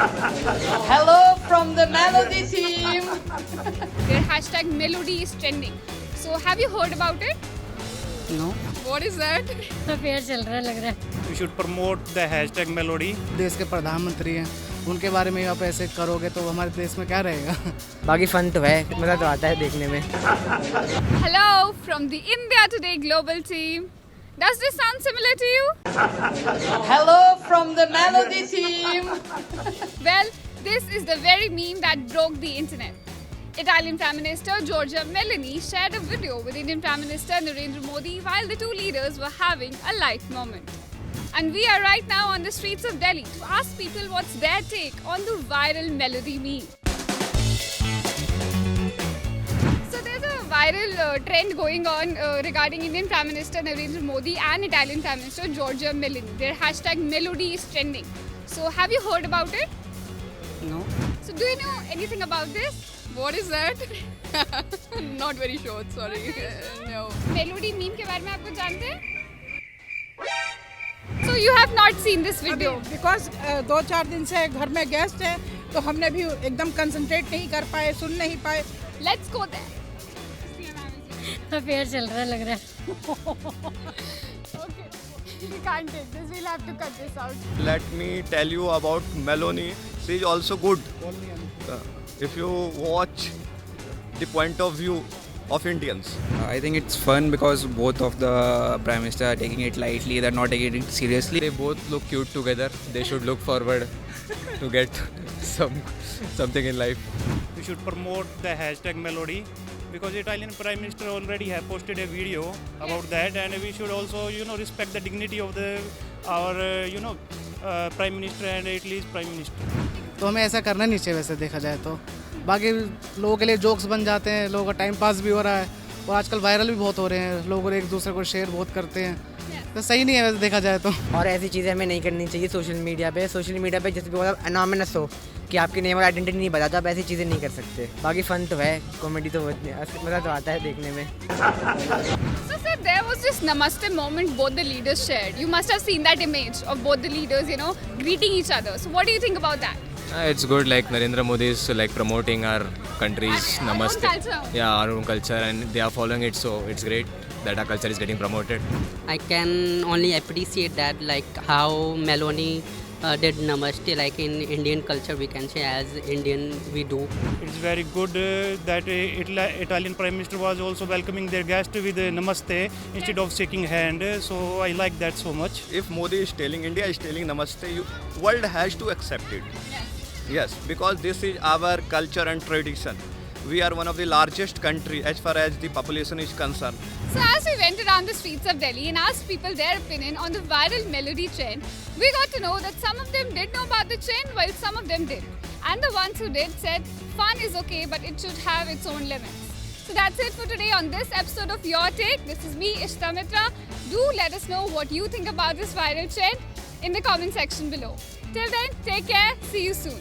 Hello from the Melody team. Their hashtag Melody is trending. So have you heard about it? No. What is that? Affair चल रहा है लग रहा है। We should promote the hashtag Melody. देश के प्रधानमंत्री हैं, उनके बारे में आप ऐसे करोगे तो हमारे देश में क्या रहेगा। बाकी फन तो है, मज़ा तो आता है देखने में। Hello from the India Today Global team. Does this sound similar to you? Hello from the Melody team. Well, this is the very meme that broke the internet. Italian Prime Minister Giorgia Meloni shared a video with Indian Prime Minister Narendra Modi while the two leaders were having a light moment. And we are right now on the streets of Delhi to ask people what's their take on the viral Melody meme. So there's a viral trend going on regarding Indian Prime Minister Narendra Modi and Italian Prime Minister Giorgia Meloni. Their hashtag Melody is trending. So have you heard about it? No. So do you know anything about this? What is that? Not very sure, sorry. No. Melody meme के बारे में आप कुछ जानते हैं? So you have not seen this video. Because 2-4 दिन से घर में गेस्ट है तो हमने भी एकदम कंसंट्रेट नहीं कर पाए, सुन नहीं पाए। Let's go there. अफेयर चल रहा है लग रहा है। Okay. We can't take this. We'll have to cut this out. Let me tell you about Meloni. She is also good. If you watch the point of view of Indians. I think it's fun because both of the Prime Minister are taking it lightly, they're not taking it seriously. They both look cute together. They should look forward to get something in life. We should promote the hashtag Melody because Italian Prime Minister already have posted a video about that, and we should also respect the dignity of our Prime Minister and Italy's Prime Minister. तो हमें ऐसा करना नहीं चाहिए वैसे देखा जाए तो। बाकी लोगों के लिए जोक्स बन जाते हैं, लोगों का टाइम पास भी हो रहा है और आजकल वायरल भी बहुत हो रहे हैं, लोग एक दूसरे को शेयर बहुत करते हैं, तो सही नहीं है वैसे देखा जाए तो। और ऐसी चीज़ें हमें नहीं करनी चाहिए सोशल मीडिया पे जैसे भी मतलब अनोमिनस हो कि आपकी नेम और आइडेंटिटी नहीं बताता, आप ऐसी चीज़ें नहीं कर सकते। बाकी फन तो है, कॉमेडी तो मज़ा तो आता है देखने में। So sir, there was this Namaste moment both the leaders shared. You must have seen that image of both the leaders, greeting each other. So what do you think about that? It's good, like Narendra Modi is like promoting our country's Our Namaste. own culture. Yeah, our own culture, and they are following it, so it's great that our culture is getting promoted. I can only appreciate that, like how Meloni did Namaste, like in Indian culture we can say as Indian we do. It's very good that Italian Prime Minister was also welcoming their guest with Namaste instead of shaking hand. So I like that so much. If Modi is telling, India is telling Namaste, world has to accept it. Yes, because this is our culture and tradition. We are one of the largest country as far as the population is concerned. So as we went around the streets of Delhi and asked people their opinion on the viral Melody trend, we got to know that some of them did know about the trend while some of them didn't. And the ones who did said fun is okay but it should have its own limits. So that's it for today on this episode of Your Take. This is me, Ishta Mitra. Do let us know what you think about this viral trend in the comment section below. Till then, take care. See you soon.